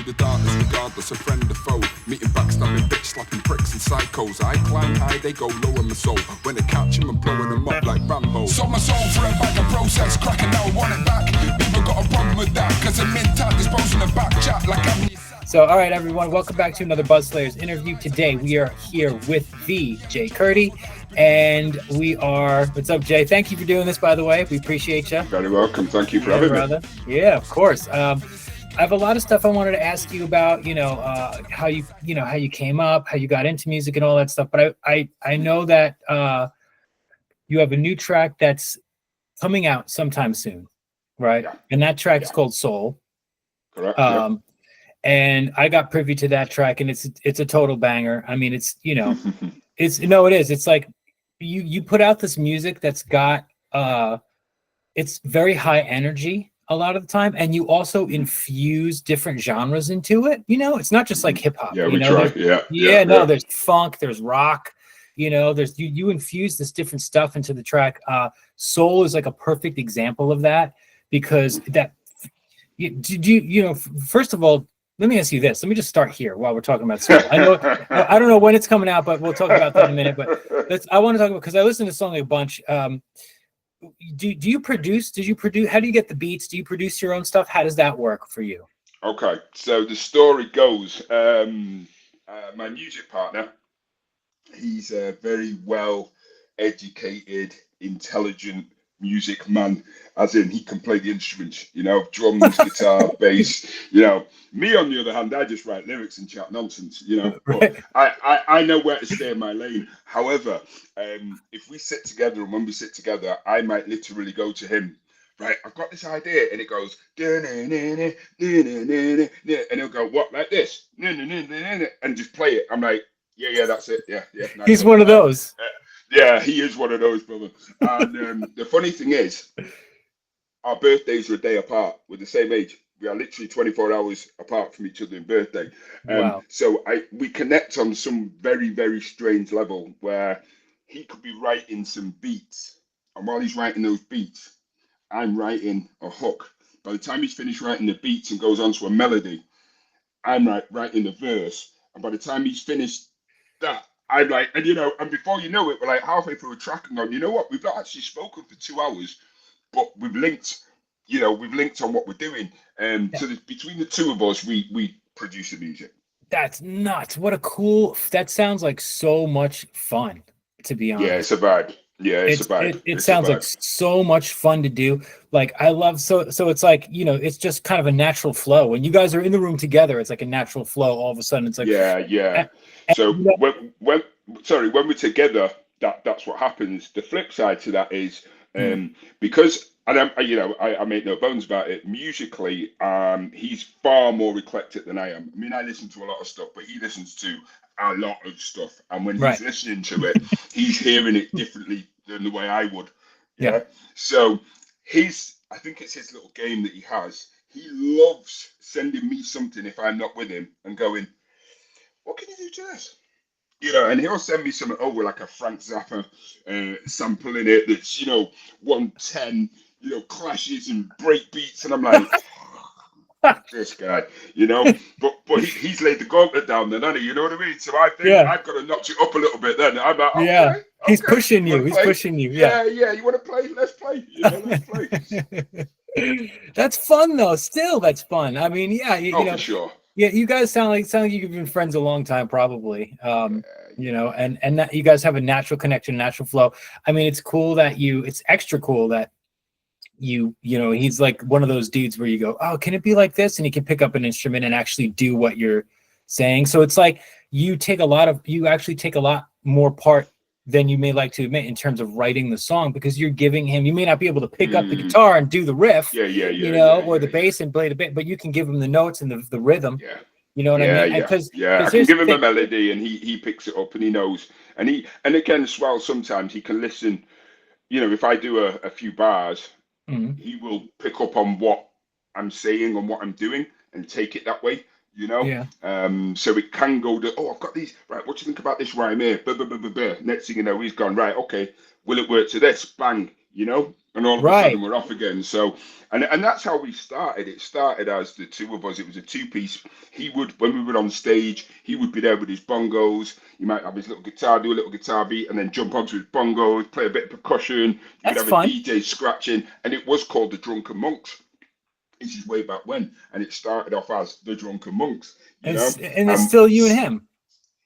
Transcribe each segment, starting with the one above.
the darkness regardless of friend or foe. Meeting backstabbing, bitch slapping pricks and psychos. I climb high, they go low in my soul. When I catch them, I'm blowing them up like Rambo. Sold my soul for a bag of process, cracking now I want it back. People got a problem with that, cause I'm in time disposing of back chat like I'm... So, all right, everyone, welcome back to another Buzz Slayers interview. Today, we are here with the Jay Kurdy, and we are... What's up, Jay? Thank you for doing this, by the way. We appreciate you. Very welcome. Thank you for having me. Yeah, of course. I have a lot of stuff I wanted to ask you about, how you came up, how you got into music and all that stuff. But I know that you have a new track that's coming out sometime soon, right? Yeah. And that track is called Soul. Correct. And I got privy to that track, and it's a total banger. I mean, it is. It's like you put out this music that's got it's very high energy a lot of the time, and you also infuse different genres into it. It's not just like hip hop. Yeah, we try. There's funk, there's rock. There's you infuse this different stuff into the track. Soul is like a perfect example of that, because that. First of all, let me ask you this. Let me just start here while we're talking about Soul. I don't know when it's coming out, but we'll talk about that in a minute. But I want to talk about, because I listen to the song a bunch. Do you produce? Did you produce? How do you get the beats? Do you produce your own stuff? How does that work for you? Okay, so the story goes, my music partner, he's a very well educated, intelligent music man, as in he can play the instruments, drums, guitar, bass. Me on the other hand, I just write lyrics and chat nonsense, but I know where to stay in my lane. However, if we sit together, and when we sit together, I might literally go to him, right, I've got this idea, and it goes and he'll go, what, like this, and just play it. I'm like, yeah, that's it. Yeah, nice. He's one of those. Yeah, he is one of those, brother. And the funny thing is, our birthdays are a day apart. We're the same age. We are literally 24 hours apart from each other in birthday. Wow. So we connect on some very, very strange level, where he could be writing some beats, and while he's writing those beats, I'm writing a hook. By the time he's finished writing the beats and goes on to a melody, I'm writing the verse. And by the time he's finished that, I'm like, and before you know it, we're like halfway through a track and going, you know what? We've not actually spoken for 2 hours, but we've linked on what we're doing. So between the two of us, we produce the music. That's nuts. That sounds like so much fun, to be honest. Yeah, it's a vibe. Yeah, it's a vibe. It sounds like so much fun to do. Like, I love, so it's like, it's just kind of a natural flow. When you guys are in the room together, it's like a natural flow. All of a sudden, it's like, yeah. So when we're together, that's what happens. The flip side to that is, because, and I make no bones about it, musically, he's far more eclectic than I am. I mean, I listen to a lot of stuff, but he listens to a lot of stuff. And when he's listening to it, he's hearing it differently than the way I would. Yeah. So I think it's his little game that he has. He loves sending me something if I'm not with him and going, what can you do to this? And he'll send me something over, like a Frank Zappa sample in it that's, 110, clashes and break beats. And I'm like, this guy, but he's laid the gauntlet down then, hasn't he? You know what I mean? So I think I've got to notch it up a little bit then. I'm like, okay, he's pushing you. He's pushing you. Yeah. You want to play? Let's play. Let's play. That's fun, though. Still, that's fun. I mean, for sure. Yeah, you guys sound like you've been friends a long time, probably. And that you guys have a natural connection, natural flow. I mean, it's cool it's extra cool that he's like one of those dudes where you go, oh, can it be like this? And he can pick up an instrument and actually do what you're saying. So it's like you actually take a lot more part than you may like to admit in terms of writing the song, because you're giving him, you may not be able to pick up the guitar and do the riff, or the bass and play the bit, but you can give him the notes and the rhythm. Yeah. You know what I mean? I can give him a melody and he picks it up and he knows. And again, as well, sometimes he can listen, if I do a few bars, he will pick up on what I'm saying and what I'm doing and take it that way. So it can go to, I've got these, right, what do you think about this rhyme here? Next thing you know, he's gone, right, okay, will it work to this? Bang, you know, and all of a Right. sudden we're off again. So, and that's how we started. It started as the two of us. It was a two-piece. He would, when we were on stage, he would be there with his bongos. He might have his little guitar, do a little guitar beat, and then jump onto his bongos, play a bit of percussion. You would That's have a fun. DJ scratching, and it was called the Drunken Monks. This is way back when, and it started off as the Drunken Monks, you know. And it's still you and him.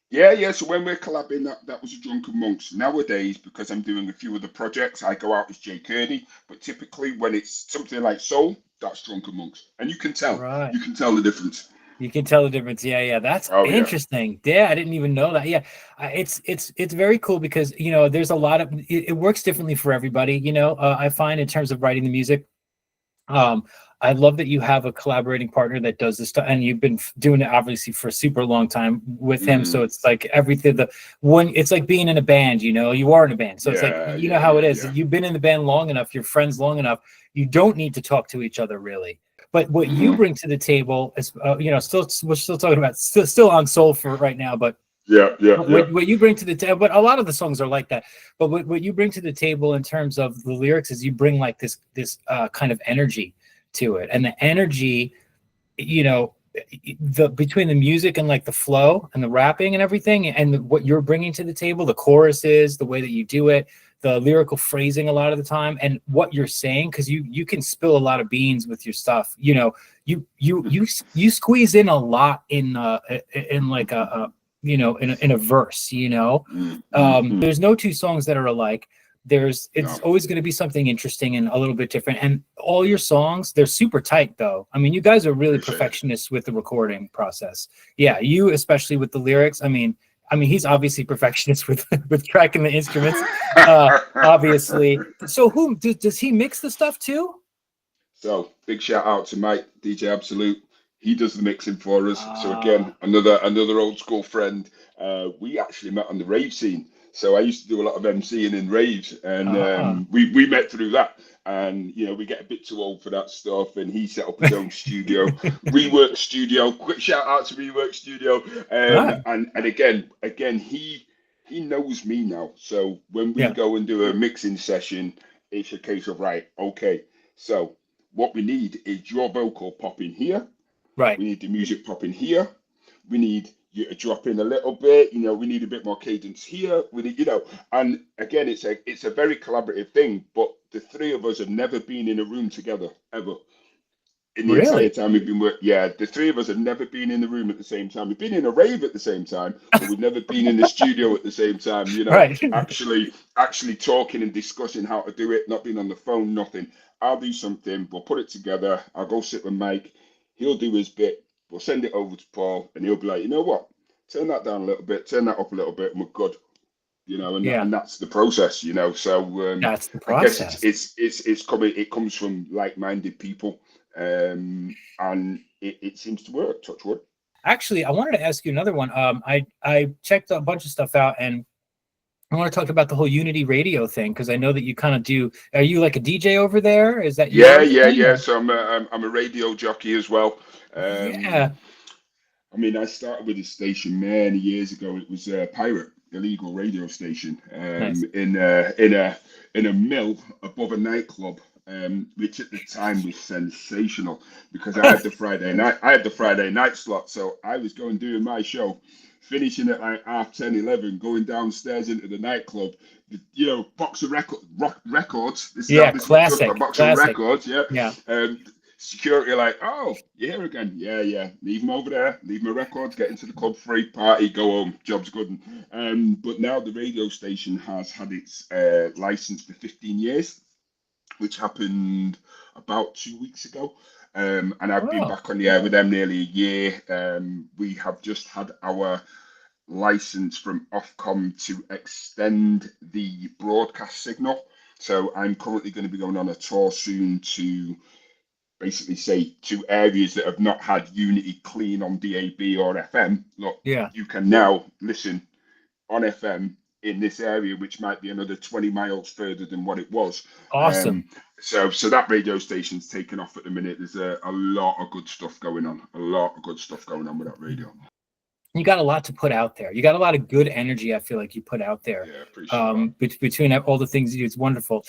Yeah. So when we're collabing, that was a Drunken Monks. Nowadays, because I'm doing a few other projects, I go out as Jay Kurdy. But typically, when it's something like soul, that's Drunken Monks, and you can tell. Right. You can tell the difference. You can tell the difference. Yeah. That's interesting. Yeah, I didn't even know that. Yeah, it's very cool because there's a lot of it works differently for everybody. I find in terms of writing the music. I love that you have a collaborating partner that does this stuff, and you've been doing it obviously for a super long time with him. So it's like everything. It's like being in a band. You are in a band, so it's like how it is. You've been in the band long enough. You're friends long enough. You don't need to talk to each other really. But what you bring to the table is, we're still talking about still on soul for right now, but. What you bring to the table, but a lot of the songs are like that. But what you bring to the table in terms of the lyrics is you bring like this kind of energy to it, and the energy, between the music and like the flow and the rapping and everything, and what you're bringing to the table, the choruses, the way that you do it, the lyrical phrasing a lot of the time, and what you're saying, because you can spill a lot of beans with your stuff. You squeeze in a lot in like a in a verse, there's no two songs that are alike. It's always going to be something interesting and a little bit different. And all your songs, they're super tight though. I mean, you guys are really perfectionists with the recording process. Yeah. You, especially with the lyrics. I mean, he's obviously perfectionist with tracking the instruments, obviously. So does he mix the stuff too? So big shout out to Mike, DJ Absolute. He does the mixing for us. So again, another old school friend. We actually met on the rave scene. So I used to do a lot of MCing in raves, and we met through that. And we get a bit too old for that stuff. And he set up his own studio, Rework Studio. Quick shout out to Rework Studio. And again, he knows me now. So when we go and do a mixing session, it's a case of okay. So what we need is your vocal popping here. Right. We need the music popping here. We need you to drop in a little bit. We need a bit more cadence here. We need, and again, it's a very collaborative thing. But the three of us have never been in a room together ever. In the entire time we've been working, the three of us have never been in the room at the same time. We've been in a rave at the same time, but we've never been in the studio at the same time. Actually talking and discussing how to do it, not being on the phone, nothing. I'll do something. We'll put it together. I'll go sit with Mike. He'll do his bit. We'll send it over to Paul, and he'll be like, you know what? Turn that down a little bit, turn that up a little bit, and we're good. And that's the process. So that's the process. I guess it's coming. It comes from like-minded people, and it seems to work. Touch wood. Actually, I wanted to ask you another one. I checked a bunch of stuff out, and I want to talk about the whole Unity Radio thing, because I know that you kind of do. Are you like a DJ over there? Is that yeah? So I'm a radio jockey as well. I started with this station many years ago. It was a pirate, illegal radio station, nice. in a mill above a nightclub, which at the time was sensational because I had the Friday night slot, so I was going doing my show, finishing at like 10:30, 11, going downstairs into the nightclub. Box of records. This is classic. A box of records. Yeah. Security are like, oh, you're here again. Yeah. Leave them over there. Leave my records. Get into the club, free party, go home. Job's good. But now the radio station has had its license for 15 years, which happened about 2 weeks ago. And I've been back on the air with them nearly a year. We have just had our license from Ofcom to extend the broadcast signal. So I'm currently going to be going on a tour soon to basically say to areas that have not had Unity clean on DAB or FM, look, you can now listen on FM in this area, which might be another 20 miles further than what it was. Awesome. So that radio station's taken off at the minute. There's a lot of good stuff going on. With that radio. you got a lot to put out there. You got a lot of good energy. I feel like you put out there. Yeah, appreciate that. Between all the things you do, it's wonderful.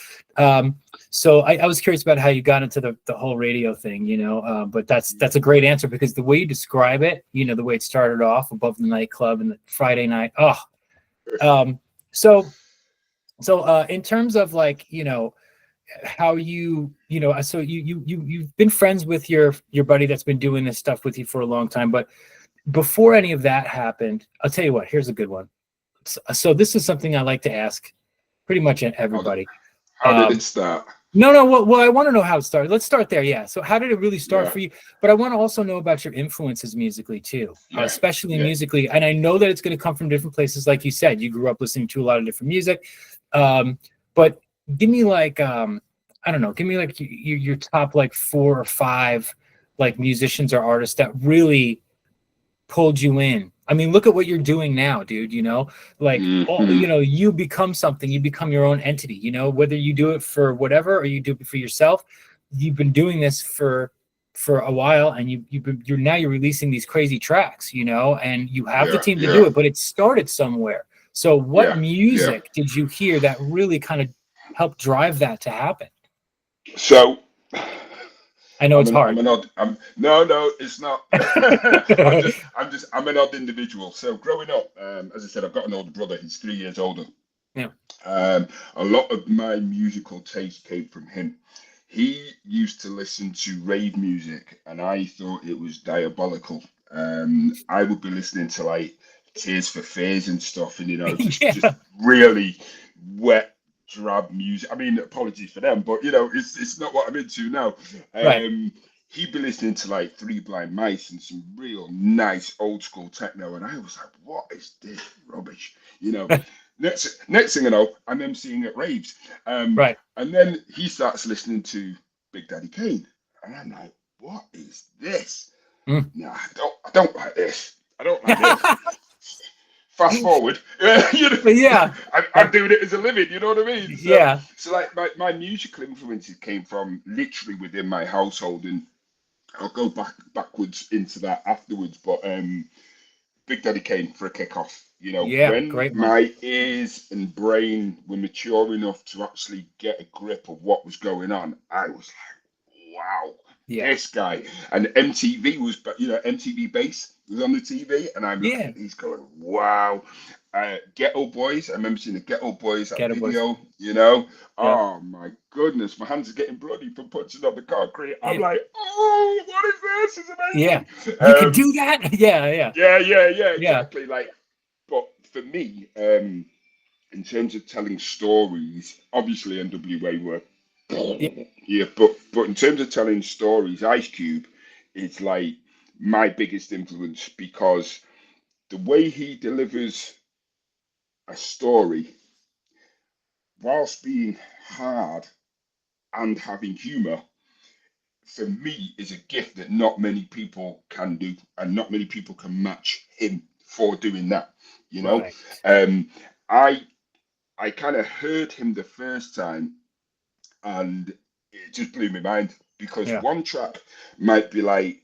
So I was curious about how you got into the whole radio thing, you know. But that's a great answer, because the way you describe it, you know, the way it started off above the nightclub and the Friday night. So in terms of, like, you know, how you know, so you've been friends with your buddy that's been doing this stuff with you for a long time, but before any of that happened, I'll tell you what, here's a good one. So this is something I like to ask pretty much everybody. How did it start? No, well, I want to know how it started. Let's start there. Yeah. So how did it really start for you? But I want to also know about your influences musically too, especially musically. And I know that it's going to come from different places. Like you said, you grew up listening to a lot of different music. But give me like, I don't know, give me like your top like 4 or 5 like musicians or artists that really pulled you in. I mean, look at what you're doing now, dude. You know, like, you know, you become something. You become your own entity. You know, whether you do it for whatever or you do it for yourself, you've been doing this for a while, and you're now releasing these crazy tracks. You know, and you have the team to do it, but it started somewhere. So, what music did you hear that really kind of helped drive that to happen? So. I know it's hard. No, it's not. I'm an odd individual. So growing up, as I said, I've got an older brother. He's 3 years older. Yeah. A lot of my musical taste came from him. He used to listen to rave music, and I thought it was diabolical. I would be listening to like Tears for Fears and stuff, and, you know, just really wet, drab music. I mean, apologies for them, but, you know, it's not what I'm into now. He'd be listening to like Three Blind Mice and some real nice old school techno, and I was like, what is this rubbish? You know. Next thing I know, I'm emceeing at raves. And then he starts listening to Big Daddy Kane, and I'm like, what is this? No, I don't like this. I don't like this. Fast forward, you know, I'm doing it as a living, you know what I mean? So like my musical influences came from literally within my household, and I'll go backwards into that afterwards. But Big Daddy Kane for a kickoff, you know, when my ears and brain were mature enough to actually get a grip of what was going on, I was like, wow. This guy. And MTV was, you know, MTV Bass was on the TV, and I'm looking at these going, wow. Ghetto Boys, I remember seeing the Ghetto Boys, that video, you know. Oh my goodness, my hands are getting bloody from punching on the concrete. I'm like, oh, what is this? It's amazing. You can do that? Yeah, exactly. Like, but for me, in terms of telling stories, obviously NWA were but in terms of telling stories, Ice Cube is like my biggest influence, because the way he delivers a story whilst being hard and having humor, for me, is a gift that not many people can do, and not many people can match him for doing that, you know. I kind of heard him the first time, and it just blew my mind, because one track might be like,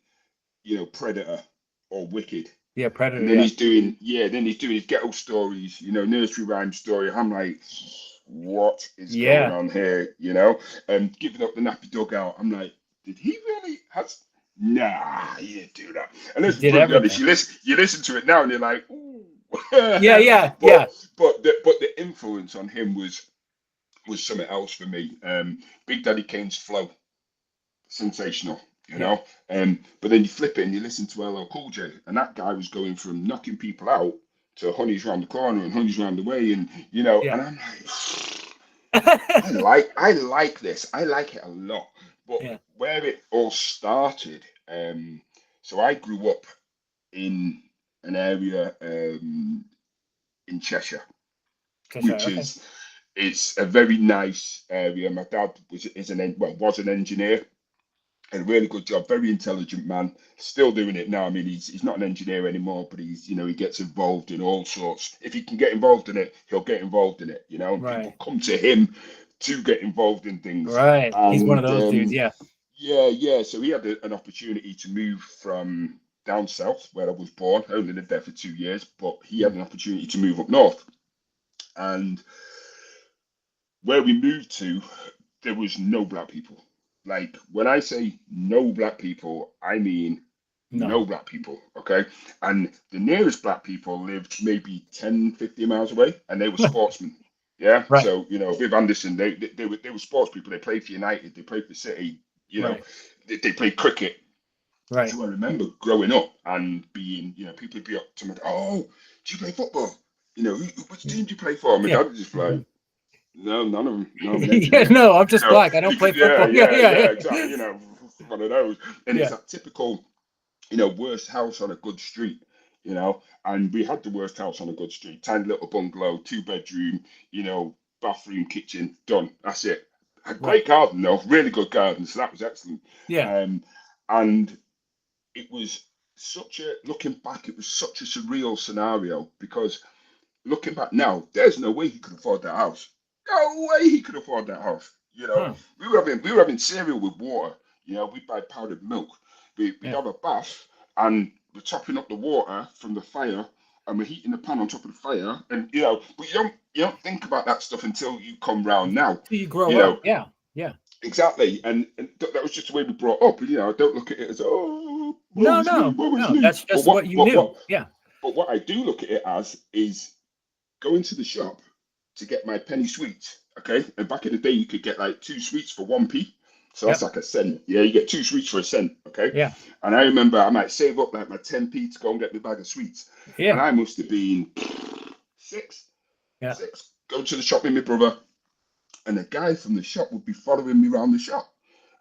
you know, Predator or Wicked. Predator. And then he's doing his ghetto stories, you know, nursery rhyme story. I'm like, what is going on here? You know, and giving up the nappy dugout. I'm like, did he really? Nah, he didn't do that. And let's be honest, you listen to it now, and you're like, ooh. But the influence on him was something else for me. Big Daddy Kane's flow, sensational, you know. But then you flip it and you listen to LL Cool J, and that guy was going from knocking people out to Honey's Round the Corner and Honey's Round the Way, and, you know, and I'm like, I like this. I like it a lot. But where it all started, so I grew up in an area in Cheshire, which is, it's a very nice area. My dad was an engineer, and a really good job, very intelligent man, still doing it now. I mean, he's not an engineer anymore, but he's, you know, he gets involved in all sorts. If he can get involved in it, he'll get involved in it, you know. People come to him to get involved in things. And, he's one of those dudes, So he had an opportunity to move from down south where I was born. I only lived there for 2 years, but he had an opportunity to move up north. And where we moved to, there was no black people. Like when I say no black people, I mean no black people, okay? And the nearest black people lived maybe 10, 15 miles away, and they were sportsmen. Yeah. Right. So, you know, Viv Anderson, they were sports people. They played for United, they played for City, you know, they played cricket. Right. So I remember growing up and being, you know, people would be up to me, oh, do you play football? You know, which team do you play for? My dad would just like, no, none of them. No, yeah, no, I'm just black. I don't play football. Yeah, exactly. You know, one of those. And it's that typical, you know, worst house on a good street, you know. And we had the worst house on a good street. Tiny little bungalow, 2-bedroom, you know, bathroom, kitchen, done. That's it. A great garden, though. Really good garden. So that was excellent. Yeah. And it was looking back, it was such a surreal scenario because looking back now, there's no way he could afford that house. No way he could afford that house. You know, we were having cereal with water. You know, we'd buy powdered milk. We'd have a bath, and we're topping up the water from the fire, and we're heating the pan on top of the fire. And you know, but you don't think about that stuff until you come round now. You grow up. Yeah. Exactly, and that was just the way we brought up. You know, I don't look at it as no, that's just what you knew. Yeah. But what I do look at it as is going to the shop to get my penny sweets. Okay, and back in the day, you could get like 2 sweets for 1p. So that's like a cent. Yeah, you get 2 sweets for a cent. Okay. Yeah. And I remember I might save up like my 10p to go and get my bag of sweets. Yeah. And I must have been 6. Yeah. 6. Go to the shop with my brother, and the guy from the shop would be following me around the shop.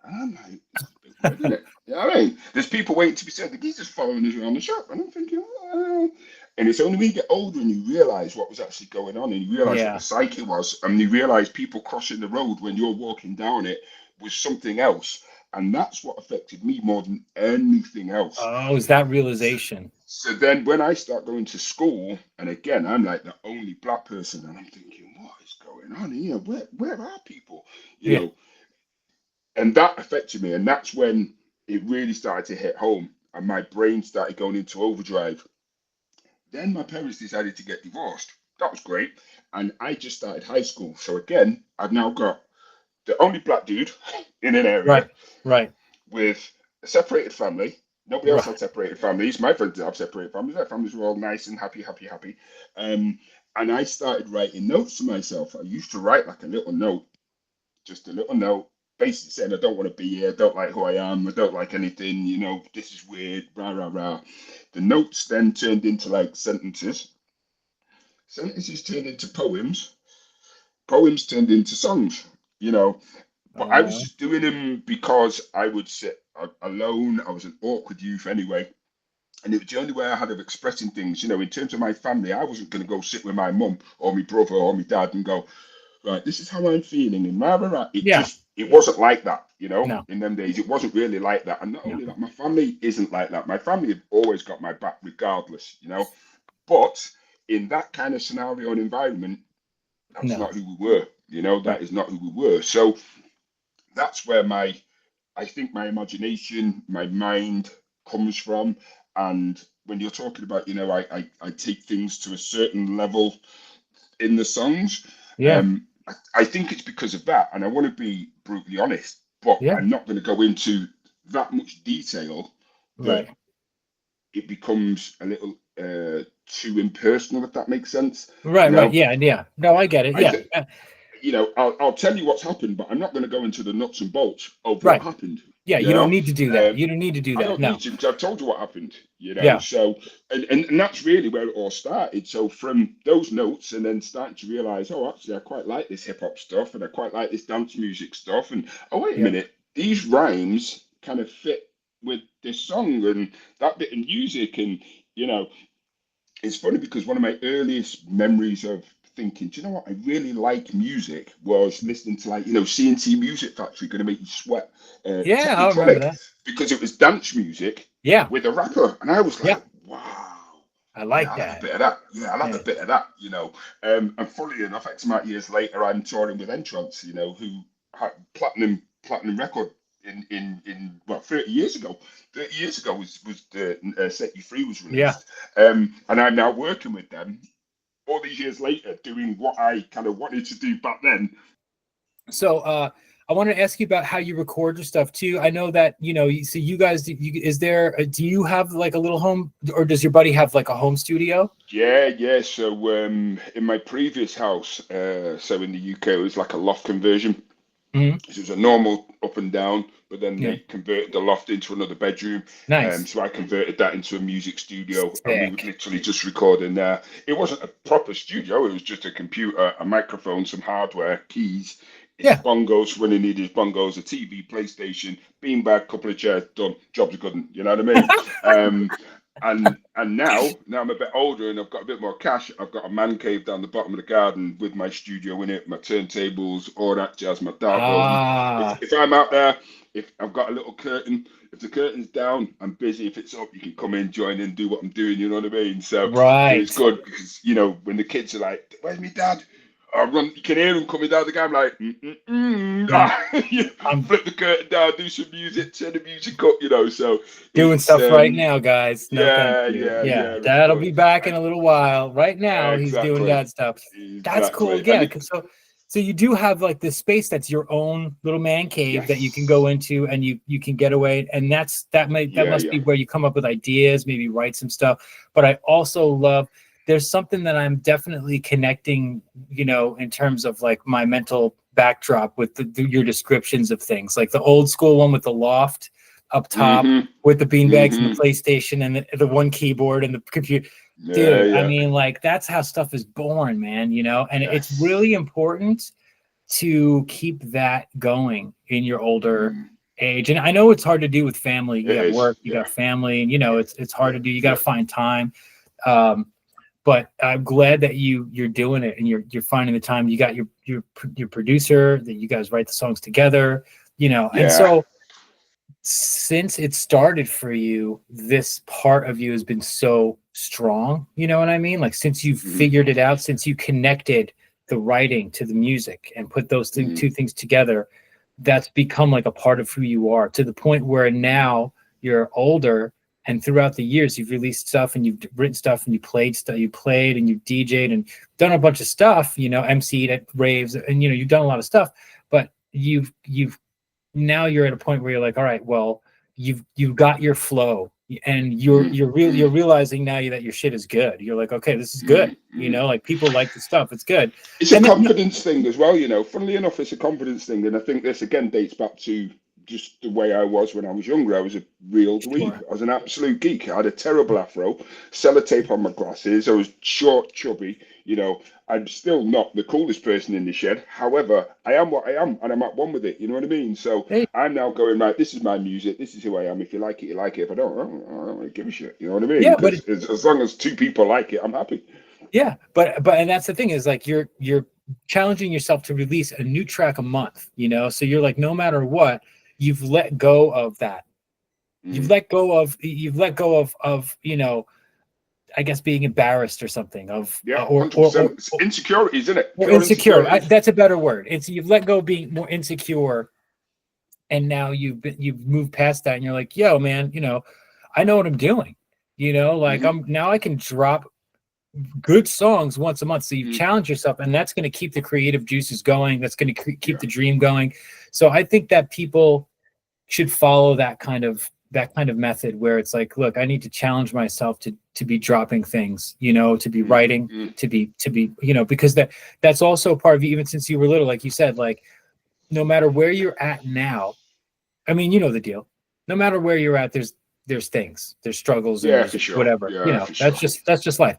And I'm like, it's a bit weird, isn't it? You know what I mean? There's people waiting to be said, the geezer's following us around the shop. And I'm thinking, oh. And it's only when you get older and you realize what was actually going on, and you realize what the psyche was, and you realize people crossing the road when you're walking down it was something else. And that's what affected me more than anything else. Oh, is that realization? So then when I start going to school, and again, I'm like the only black person, and I'm thinking, what is going on here? Where are people? You know, and that affected me. And that's when it really started to hit home, and my brain started going into overdrive. Then my parents decided to get divorced. That was great. And I just started high school. So again, I've now got the only black dude in an area with a separated family. Nobody else had separated families. My friends didn't have separated families. Their families were all nice and happy. And I started writing notes to myself. I used to write like a little note, just a little note, basically saying, I don't want to be here. I don't like who I am. I don't like anything. You know, this is weird. Rah, rah, rah. The notes then turned into like sentences. Sentences turned into poems. Poems turned into songs, you know. But I was just doing them because I would sit alone. I was an awkward youth anyway. And it was the only way I had of expressing things. You know, in terms of my family, I wasn't going to go sit with my mum or my brother or my dad and go, right, this is how I'm feeling. And it wasn't like that, you know. In them days, it wasn't really like that. And not only that, my family isn't like that. My family have always got my back regardless, you know. But in that kind of scenario and environment, that's not who we were, you know. That is not who we were. So that's where I think my imagination, my mind comes from. And when you're talking about, you know, I take things to a certain level in the songs. I think it's because of that. And I want to be brutally honest, but I'm not going to go into that much detail that it becomes a little too impersonal, if that makes sense. Right. Yeah. No, I get it. You know, I'll tell you what's happened, but I'm not going to go into the nuts and bolts of what happened. Yeah, you don't need to do that. You don't need to do that. I don't need to, because I've told you what happened, you know. So, and that's really where it all started. So from those notes, and then starting to realize, oh, actually, I quite like this hip hop stuff, and I quite like this dance music stuff. And oh, wait a minute, these rhymes kind of fit with this song and that bit of music. And, you know, it's funny because one of my earliest memories of thinking, do you know what, I really like music, was listening to, like, you know, CNC Music Factory, Gonna Make You Sweat. I remember that. Because it was dance music with a rapper. And I was like, wow. I like that. I like a bit of that. Yeah, I like a bit of that, you know. And funnily enough, X amount of years later, I'm touring with Entrance, you know, who had platinum record in well 30 years ago. 30 years ago was the Set You Free was Yeah. released, and I'm now working with them all these years later, doing what I kind of wanted to do back then. So I want to ask you about how you record your stuff too. I know that, you know, so you guys, do you have like a little home, or does your buddy have like a home studio? Yeah. So in my previous house, so in the UK, it was like a loft conversion. Mm-hmm. So it was a normal up and down, but then Yeah. they converted the loft into another bedroom. Nice. So I converted that into a music studio, and we would Sick. literally just record in there. It wasn't a proper studio; it was just a computer, a microphone, some hardware, keys. His Yeah. bongos when he needed his bongos, a TV, PlayStation, beanbag, couple of chairs, done. Job's good. You know what I mean? And now I'm a bit older and I've got a bit more cash. I've got a man cave down the bottom of the garden with my studio in it, my turntables, all that jazz, my dartboard. Ah, If I'm out there, if I've got a little curtain, if the curtain's down, I'm busy. If it's up, you can come in, join in, do what I'm doing. You know what I mean? So it's right. good because, you know, when the kids are like, "Where's me dad?" I run, you can hear them coming down the game like, flip the curtain down, do some music, turn the music up, you know. So Doing stuff right now, guys. No, thank you. yeah. It's Dad'll good. be back in a little while. Right now, he's doing Exactly, dad stuff. That's cool. Yeah. So you do have like this space that's your own little man cave that you can go into, and you can get away, and that must be where you come up with ideas, maybe write some stuff. But I also love, there's something that I'm definitely connecting, you know, in terms of like my mental backdrop with your descriptions of things, like the old school one with the loft up top with the beanbags and the PlayStation and the one keyboard and the computer. Dude, I mean, like, that's how stuff is born, man, you know, and it's really important to keep that going in your older age. And I know it's hard to do with family. You got work, you got family, and, you know, it's hard to do. You got to find time. But I'm glad that you're doing it and you're finding the time. You got your producer that you guys write the songs together, you know. And so since it started for you, this part of you has been so strong, you know what I mean? Like, since you've figured it out, since you connected the writing to the music and put those two things together, that's become like a part of who you are, to the point where now you're older. And throughout the years, you've released stuff and you've written stuff and you played and you DJ'd and done a bunch of stuff, you know, MC'd at raves, and, you know, you've done a lot of stuff, but now you're at a point where you're like, all right, well, you've got your flow, and you're realizing now that your shit is good. You're like, okay, this is good. You know, like, people like the stuff. It's good. It's a confidence thing as well, you know. Funnily enough, it's a confidence thing. And I think this again dates back to just the way I was when I was younger. I was a real dweeb. I was an absolute geek. I had a terrible afro, sellotape on my glasses. I was short, chubby. You know, I'm still not the coolest person in the shed. However, I am what I am, and I'm at one with it. You know what I mean? So I'm now going, right, this is my music. This is who I am. If you like it, you like it. If I don't really give a shit. You know what I mean? Yeah, but as long as two people like it, I'm happy. Yeah, but and that's the thing, is like, you're challenging yourself to release a new track a month, you know? So you're like, no matter what, you've let go of that. You've let go of, you know, I guess, being embarrassed or something of, or insecurities, isn't it? Or insecure. That's a better word. You've let go of being more insecure, and now you've moved past that, and you're like, yo, man, you know, I know what I'm doing. You know, like, I can drop good songs once a month. So you challenge yourself, and that's going to keep the creative juices going. That's going to keep the dream going. So I think that people should follow that kind of method, where it's like, look, I need to challenge myself to be dropping things, you know, to be writing, to be, you know, because that's also part of you, even since you were little, like you said, like, no matter where you're at now, I mean, you know the deal. No matter where you're at, there's things, there's struggles, and for sure. Whatever, you know, that's just life.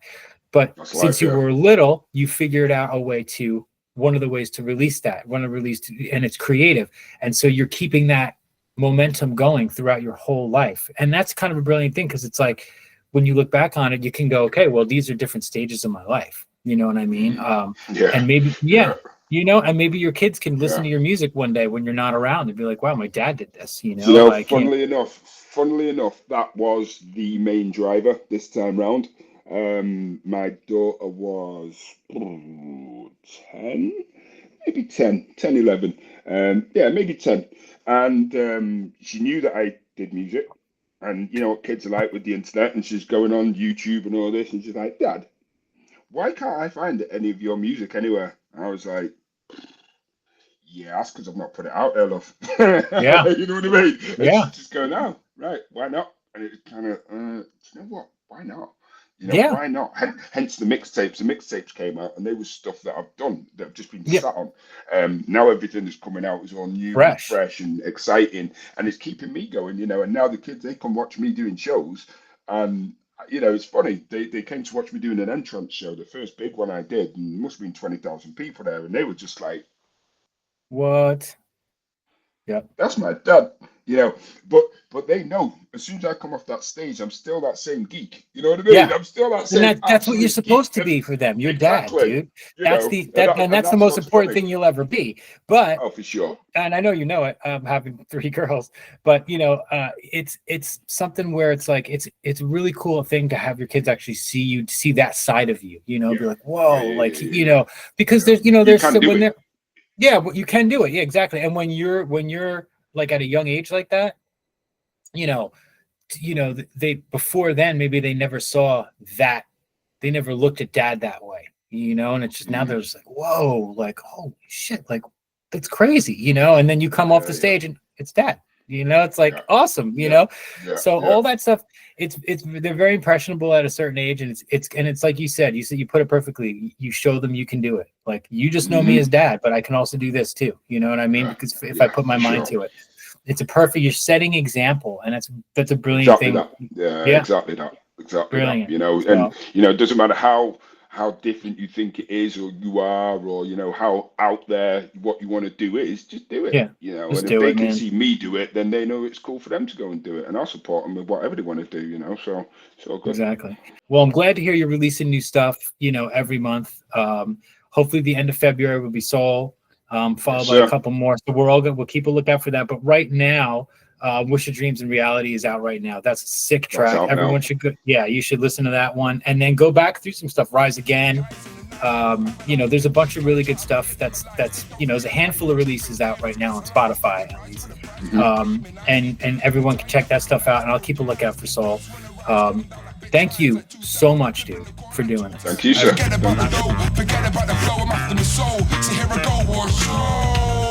But since you were little, you figured out a way to, one of the ways to release and it's creative. And so you're keeping that momentum going throughout your whole life. And that's kind of a brilliant thing, because it's like, when you look back on it, you can go, okay, well, these are different stages of my life. You know what I mean? And maybe, you know, and maybe your kids can listen to your music one day when you're not around and be like, wow, my dad did this, you know? You know, like, funnily enough, that was the main driver this time round. My daughter was 10, maybe 10, 11. Yeah, maybe 10. And she knew that I did music. And you know what kids are like with the internet, and she's going on YouTube and all this, and she's like, Dad, why can't I find any of your music anywhere? And I was like, yeah, that's because I've not put it out there, love. Yeah. You know what I mean? And Yeah. she's just going, oh, right, why not? And it's kind of, you know what? Why not? You know, Yeah. why not? Hence the mixtapes. The mixtapes came out, and they were stuff that I've done that I've just been Yeah. sat on. Now everything that's coming out is all new, and fresh, and exciting, and it's keeping me going. You know, and now the kids they come watch me doing shows, and you know it's funny. They came to watch me doing an entrance show, the first big one I did, and there must have been 20,000 people there, and they were just like, "What? Yeah, that's my dad." You know, but they know as soon as I come off that stage, I'm still that same geek. You know what I mean? Yeah. I'm still that same. And that's what you're supposed to geek. be for them. Your Exactly. dad, dude. You That's know, and that's the most what's important funny. thing you'll ever be. But Oh, for sure. and I know you know it, having 3 girls, but you know, it's something where it's like it's a really cool thing to have your kids actually see that side of you. You know, be like, whoa, like you know, because there's there's when they're well, you can do it, yeah, exactly. And when you're like at a young age like that, you know, they before then maybe they never saw that, they never looked at dad that way, and it's just now they're just like, whoa, like holy shit, like it's crazy, and then you come off the stage and it's dad, it's like awesome, so all that stuff, it's they're very impressionable at a certain age, and it's like you said you put it perfectly, you show them you can do it, like you just know me as dad, but I can also do this too, you know what I mean? Because if I put my mind to it, it's a perfect, you're setting example, and that's a brilliant thing. Exactly that. Brilliant. That, and it doesn't matter how different you think it is, or you are, or how out there what you want to do is, just do it. And if they can see me do it, then they know it's cool for them to go and do it, and I'll support them with whatever they want to do. So good. Exactly. Well, I'm glad to hear you're releasing new stuff, every month. Hopefully the end of February will be Soul, followed by a couple more. So we'll keep a lookout for that. But right now, Wish Your Dreams and Reality is out right now. That's a sick track. Everyone should go. Yeah, you should listen to that one, and then go back through some stuff. Rise Again. There's a bunch of really good stuff. That's there's a handful of releases out right now on Spotify at least. And everyone can check that stuff out. And I'll keep a lookout for Soul. Thank you so much, dude, for doing this. Thank you, sir. Forget about the flow, I'm after the soul. So here I go,